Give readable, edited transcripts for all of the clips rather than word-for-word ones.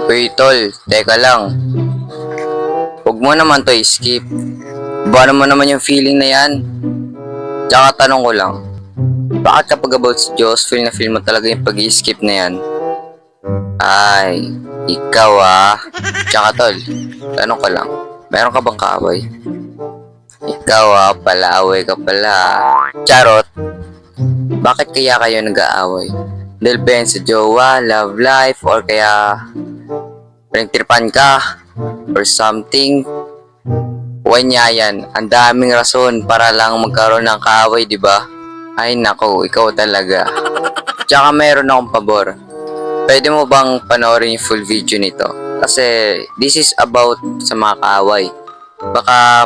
Uy, tol, teka lang. Huwag mo naman to skip. Iba mo naman yung feeling na yan. Tsaka tanong ko lang, bakit kapag about sa Diyos, feel na feel mo talaga yung pag-skip na yan? Ay, ikaw Tsaka tol, tanong ko lang, meron ka bang kaaway? Ikaw palaaway ka pala. Charot, bakit kaya kayo nag-aaway? Dahil ba yan sa jowa, love life, or kaya pinagtripan ka, or something? Wanya yan, ang daming rason para lang magkaroon ng kaaway, di ba? Ay nako, ikaw talaga. Tsaka meron akong pabor. Pwede mo bang panoorin yung full video nito? Kasi this is about sa mga kaaway. Baka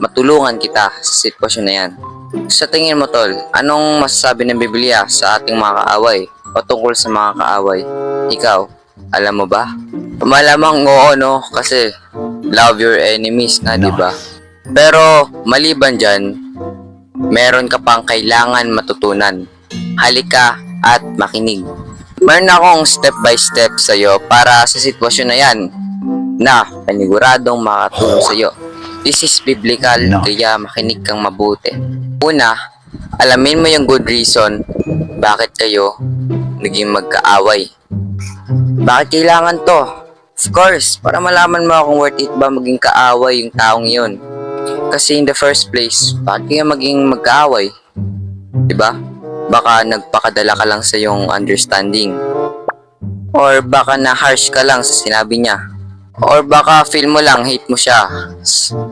matulungan kita sa sitwasyon na yan. Sa tingin mo tol, anong masasabi ng Biblia sa ating mga kaaway o tungkol sa mga kaaway? Ikaw, alam mo ba? Malamang oo no, kasi love your enemies nga, di ba? Pero maliban dyan, meron ka pang kailangan matutunan. Halika at makinig. Meron akong step by step sa'yo para sa sitwasyon na yan na paniguradong makatulong sa'yo. This is biblical, kaya makinig kang mabuti. Una, alamin mo yung good reason bakit kayo naging magkaaway. Bakit kailangan to? Of course, para malaman mo kung worth it ba maging kaaway yung taong yun. Kasi in the first place, bakit kaya maging magkaaway? Diba? Baka nagpakadala ka lang sa yung understanding. Or baka na-harsh ka lang sa sinabi niya. Or baka feel mo lang, hate mo siya.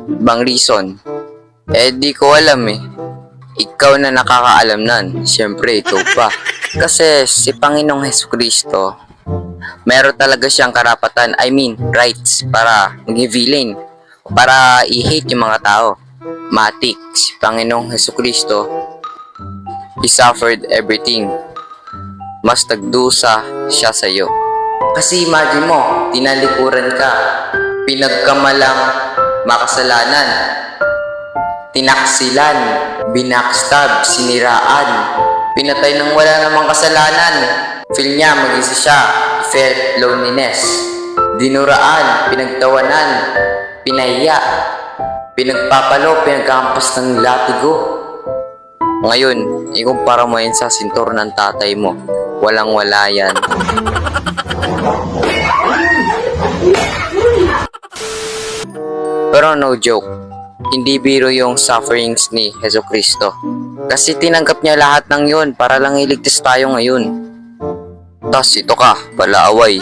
Ibang reason. Eh di ko alam Ikaw na nakakaalam nun. Siyempre, ikaw pa. Kasi si Panginoong Hesukristo, meron talaga siyang karapatan, rights para maging villain. Para i-hate yung mga tao. Matik, si Panginoong Hesukristo, He suffered everything. Mas nagdusa siya sa iyo. Kasi imagine mo, tinalikuran ka, pinagkamalang makasalanan, tinaksilan, binackstab, siniraan, pinatay ng wala namang kasalanan. Feel niya mag-isa siya, felt loneliness, dinuraan, pinagtawanan, pinahiya, pinagpapalo, pinagkampas ng latigo. Ngayon, ikumpara mo yan sa sintur ng tatay mo. Walang-wala yan. Pero no joke, hindi biro yung sufferings ni Hesukristo. Kasi tinanggap niya lahat ng yun para lang iligtas tayo ngayon. Tas ito ka, palaaway.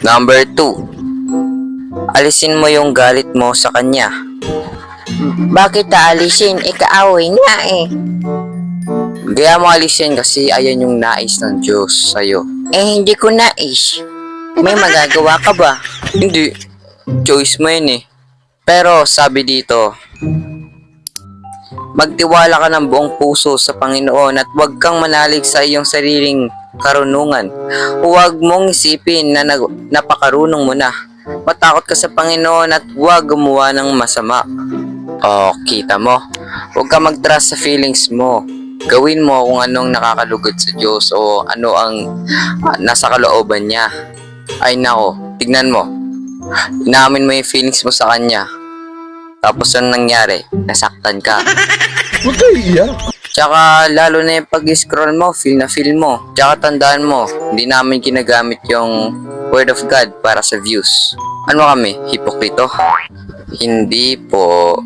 Number 2, alisin mo yung galit mo sa kanya. Bakit aalisin? Kaaway nga Kaya mo alisin kasi ayan yung nais ng Diyos sa'yo. Hindi ko nais. May magagawa ka ba? Hindi. Choice mo yun Pero sabi dito, magtiwala ka ng buong puso sa Panginoon at huwag kang manalig sa iyong sariling karunungan. Huwag mong isipin na napakarunong mo na. Matakot ka sa Panginoon at huwag gumawa ng masama. Kita mo? Huwag ka mag-trust sa feelings mo. Gawin mo kung anong nakakalugod sa Diyos o ano ang nasa kalooban niya. Ay nako, tignan mo. Inamin mo yung feelings mo sa kanya. Tapos ano nangyari? Nasaktan ka. Huwag kayo iyak. Tsaka lalo na yung pag-scroll mo, feel na feel mo. Tsaka tandaan mo, hindi namin ginagamit yung Word of God para sa views. Ano kami? Hipokrito? Hindi po.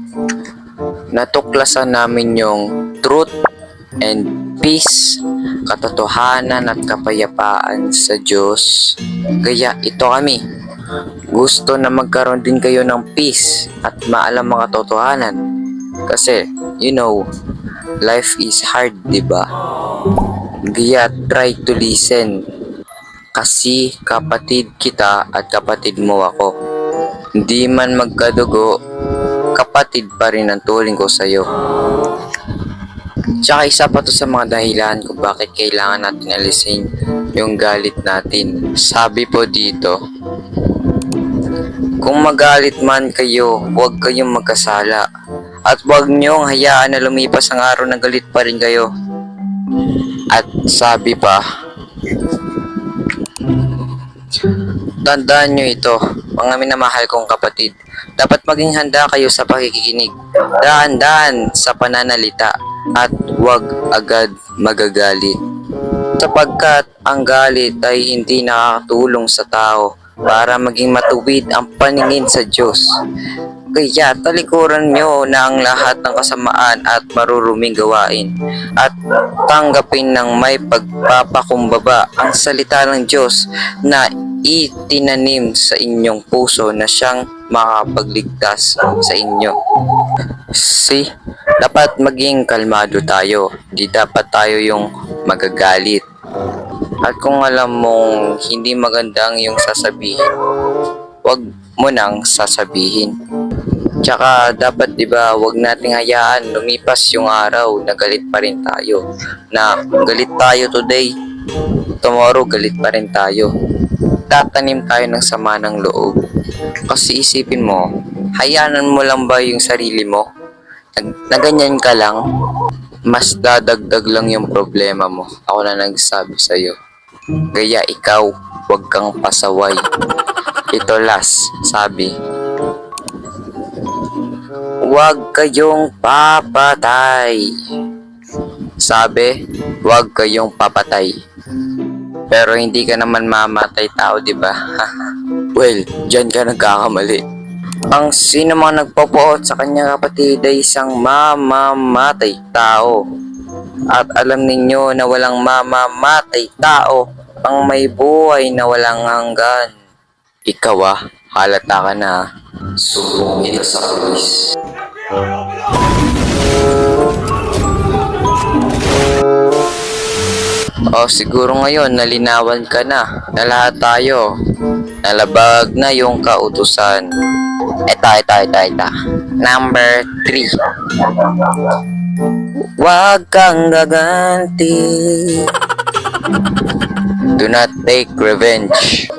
Natuklasan namin yung truth and peace, katotohanan at kapayapaan sa Diyos. Kaya ito kami. Gusto na magkaroon din kayo ng peace at maalam mga katotohanan. Kasi, life is hard, diba? Kaya try to listen. Kasi kapatid kita at kapatid mo ako. Hindi man magkadugo, kapatid pa rin ang turing ko sa'yo. Tsaka isa pa to sa mga dahilan kung bakit kailangan natin alisin yung galit natin. Sabi po dito, kung magalit man kayo, huwag kayong magkasala. At huwag niyong hayaan na lumipas ang araw na galit pa rin kayo. At sabi pa, Tandaan nyo ito, mga minamahal kong kapatid. Dapat maging handa kayo sa pakikinig. Dahan-dahan sa pananalita at huwag agad magagalit. Sapagkat ang galit ay hindi nakakatulong sa tao para maging matuwid ang paningin sa Diyos. Kaya talikuran nyo na ang lahat ng kasamaan at maruruming gawain at tanggapin ng may pagpapakumbaba ang salita ng Diyos na itinanim sa inyong puso na siyang makapagligtas sa inyo. Dapat maging kalmado tayo. Di dapat tayo yung magagalit. At kung alam mong hindi magandang yung sasabihin, wag mo nang sasabihin. Tsaka dapat 'di ba, wag nating hayaan lumipas yung araw na galit pa rin tayo. Na galit tayo today, tomorrow galit pa rin tayo. Tatanim tayo ng sama ng loob. Kasi isipin mo, hayaanan mo lang ba yung sarili mo? Na ganyan ka lang, mas dadagdag lang yung problema mo. Ako na nagsabi sa'yo. Kaya ikaw, wag kang pasaway. Ito last, sabi. Huwag kayong papatay. Sabi, huwag kayong papatay. Pero hindi ka naman mamatay tao, di ba? Well, dyan ka nagkakamali. Ang sino mga nagpopoot sa kanyang kapatid ay isang mamamatay tao. At alam ninyo na walang mamamatay tao ang may buhay na walang hanggan. Ikaw halata ka na. Sumbong ito sa pulis. Siguro ngayon nalinawan ka na lahat tayo. Nalabag na yung kautusan. Ito. Number 3. Huwag kang gaganti. Do not take revenge.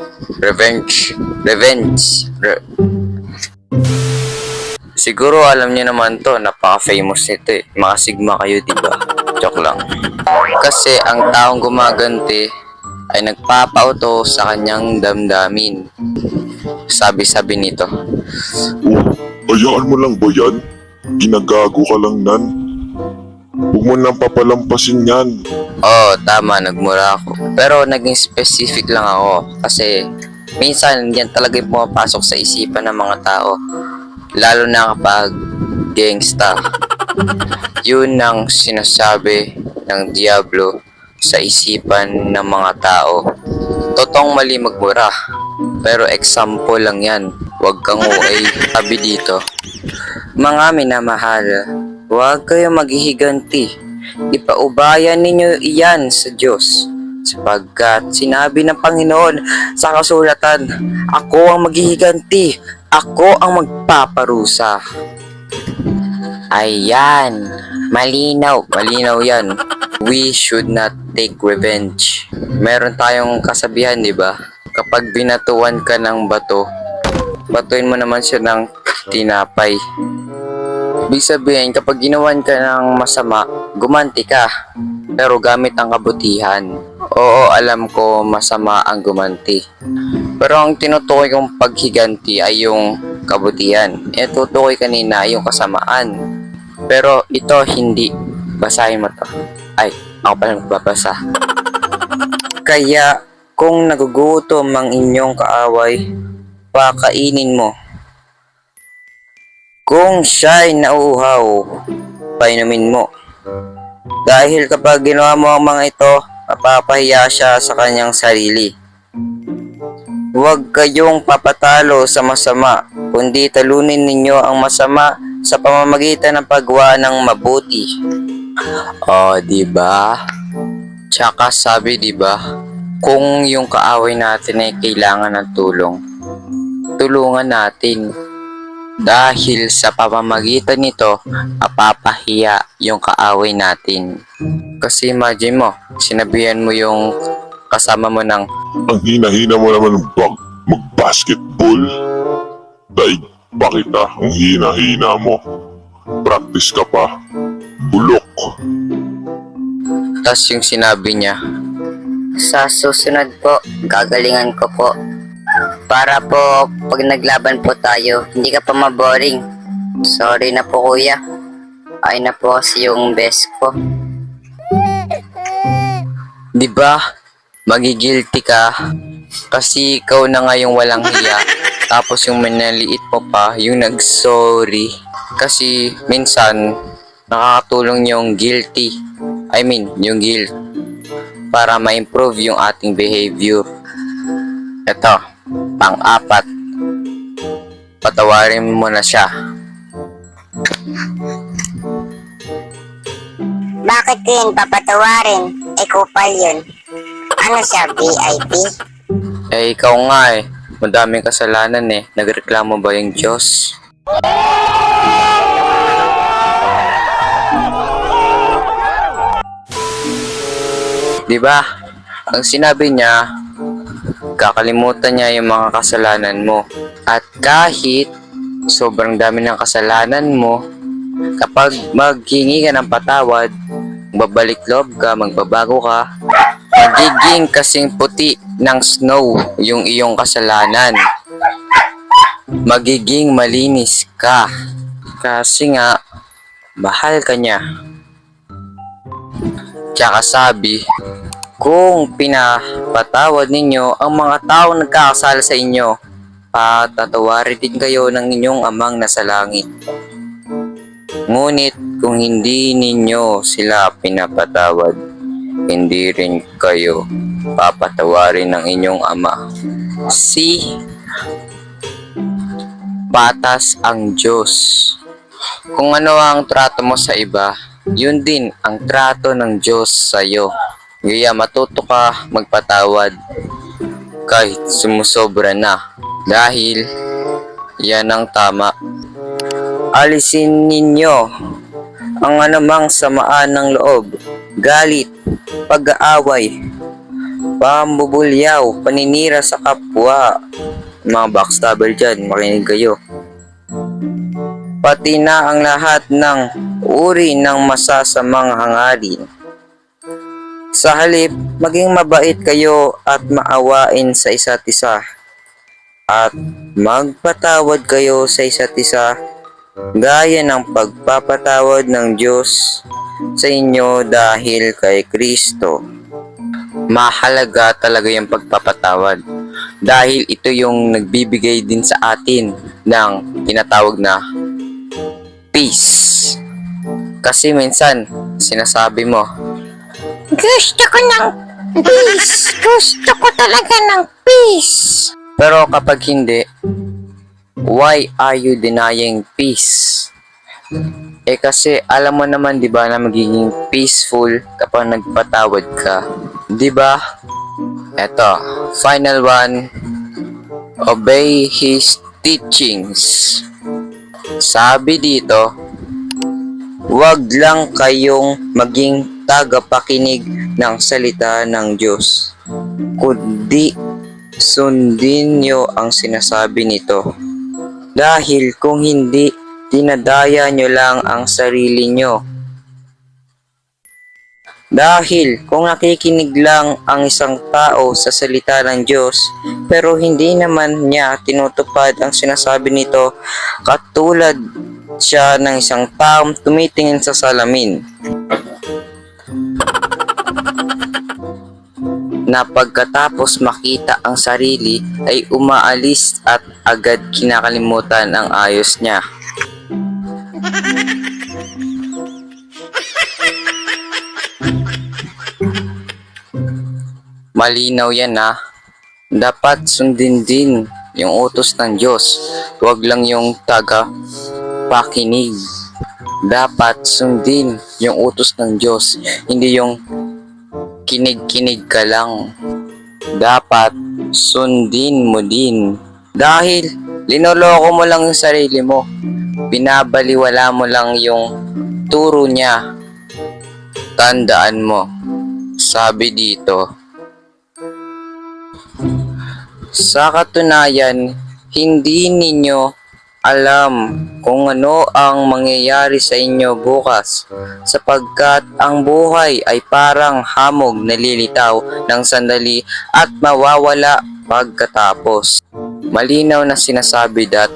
Siguro alam niyo naman to, napaka-famous nito eh. Mga Sigma kayo, diba? Joke lang. Kasi ang taong gumaganti ay nagpapauto sa kanyang damdamin. Sabi-sabi nito. Hayaan mo lang ba yan? Ginagago ka lang nan. Huwag mo nang papalampasin yan. Tama, nagmura ako. Pero naging specific lang ako kasi minsan yan talaga yung pumapasok sa isipan ng mga tao. Lalo na kapag gangsta. Yun ang sinasabi ng Diablo sa isipan ng mga tao. Totoong mali magmura. Pero example lang yan. Huwag kang OA. Sabi dito. Mga minamahal, huwag kayong maghihiganti. Ipaubayan ninyo iyan sa Diyos. Sapagkat sinabi ng Panginoon sa kasulatan, ako ang maghihiganti, ako ang magpaparusa. Ayan, malinaw yan. We should not take revenge. Meron tayong kasabihan, di ba? Kapag binatuan ka ng bato, batuin mo naman siya ng tinapay. Ibig sabihin, kapag ginawan ka ng masama, gumanti ka. Pero gamit ang kabutihan. Oo, alam ko masama ang gumanti. Pero ang tinutukoy kong paghiganti ay yung kabutihan. Tutukoy kanina yung kasamaan. Pero ito hindi. Basahin mo to. Ay, ako pala magbabasa. Kaya kung nagugutom ang inyong kaaway, pakainin mo. Kung siya'y nauuhaw, painumin mo. Dahil kapag ginawa mo ang mga ito, mapapahiya siya sa kanyang sarili. Huwag kayong papatalo sa masama, kundi talunin ninyo ang masama sa pamamagitan ng paggawa ng mabuti. Diba? Tsaka sabi diba, kung yung kaaway natin ay kailangan ng tulong, tulungan natin. Dahil sa pamamagitan nito, mapapahiya yung kaaway natin. Kasi imagine mo, sinabihan mo yung kasama mo ng, Ang hina-hina mo naman mag-basketball. Daig pa kita, ang hina-hina mo. Practice ka pa. Bulok. tas yung sinabi niya, Sa susunod po, gagalingan ko po. Para po, pag naglaban po tayo, hindi ka pa maboring. Sorry na po kuya. Ay na po kasi yung best ko. Di ba? Magigilty ka kasi ikaw na nga yung walang hiya. Tapos yung manaliit mo pa, yung nag-sorry. Kasi minsan, nakakatulong yung guilty. Yung guilt. Para ma-improve yung ating behavior. Ito, pang-apat. Patawarin mo na siya. Bakit ko yun papatawarin? Kupal yun. Ano siya, VIP? Ikaw nga madaming kasalanan Nagreklamo ba yung Diyos? Diba? Ang sinabi niya, kakalimutan niya yung mga kasalanan mo. At kahit sobrang dami ng kasalanan mo, kapag maghingi ka ng patawad, babalik loob ka, magbabago ka, magiging kasing puti ng snow yung iyong kasalanan. Magiging malinis ka. Kasi nga, mahal ka niya. Tsaka sabi, kung pinapatawad ninyo ang mga taong nagkakasala sa inyo, patatawarin din kayo ng inyong amang nasa langit. Ngunit kung hindi ninyo sila pinapatawad, hindi rin kayo papatawarin ng inyong ama. Patas ang Diyos. Kung ano ang trato mo sa iba, yun din ang trato ng Diyos sa iyo. Kaya matuto ka magpatawad kahit sumusobra na, dahil yan ang tama. Alisin ninyo ang anumang samaan ng loob, galit, pag-aaway, pambubulyaw, paninira sa kapwa. Mga backstabber dyan, makinig kayo. Pati na ang lahat ng uri ng masasamang hangarin. Sa halip, maging mabait kayo at maawain sa isa't isa. At magpatawad kayo sa isa't isa, gaya ng pagpapatawad ng Diyos sa inyo dahil kay Kristo. Mahalaga talaga yung pagpapatawad, dahil ito yung nagbibigay din sa atin ng tinatawag na peace. Kasi minsan, sinasabi mo, Gusto ko ng peace. Gusto ko talaga ng peace. pero kapag hindi, why are you denying peace? Kasi alam mo naman 'di ba na magiging peaceful kapag nagpatawad ka. 'Di ba? Eto, final one. Obey his teachings. Sabi dito, huwag lang kayong maging tagapakinig ng salita ng Diyos, kundi sundin niyo ang sinasabi nito. Dahil kung hindi, dinadaya nyo lang ang sarili nyo. Dahil kung nakikinig lang ang isang tao sa salita ng Diyos, pero hindi naman niya tinutupad ang sinasabi nito, katulad siya ng isang taong tumitingin sa salamin, na pagkatapos makita ang sarili ay umaalis at agad kinakalimutan ang ayos niya. Malinaw yan Dapat sundin din yung utos ng Diyos. Huwag lang yung pakinig. Dapat sundin yung utos ng Diyos. Hindi yung kinig-kinig ka lang. Dapat sundin mo din. Dahil linoloko mo lang yung sarili mo. Binabaliwala mo lang yung turo niya. Tandaan mo. Sabi dito, sa katunayan, hindi ninyo alam kung ano ang mangyayari sa inyo bukas, sapagkat ang buhay ay parang hamog na lilitaw ng sandali at mawawala pagkatapos. Malinaw na sinasabi that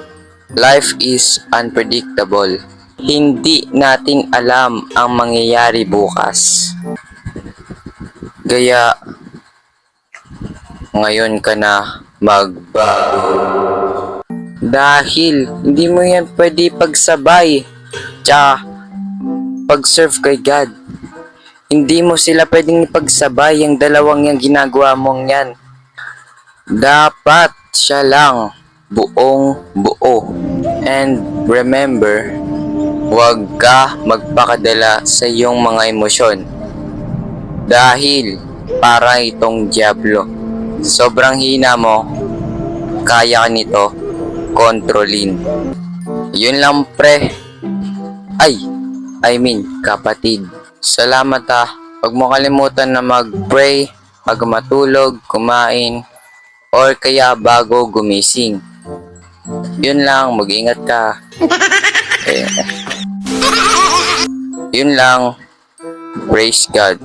life is unpredictable. Hindi natin alam ang mangyayari bukas. Kaya ngayon ka na magbago. Dahil hindi mo yan pwede pagsabay tsaka pag-serve kay God. Hindi mo sila pwedeng ipagsabay yung dalawang yung ginagawa mong yan. Dapat siya lang buong buo. And remember, huwag ka magpakadala sa iyong mga emosyon. Dahil para itong diablo. Sobrang hina mo, kaya ka nito kontrolin. Yun lang pre. I mean kapatid. Salamat ha. Huwag mo kalimutan na mag-pray, pag matulog, kumain, or kaya bago gumising. Yun lang, mag-ingat ka. Yun lang. Praise God.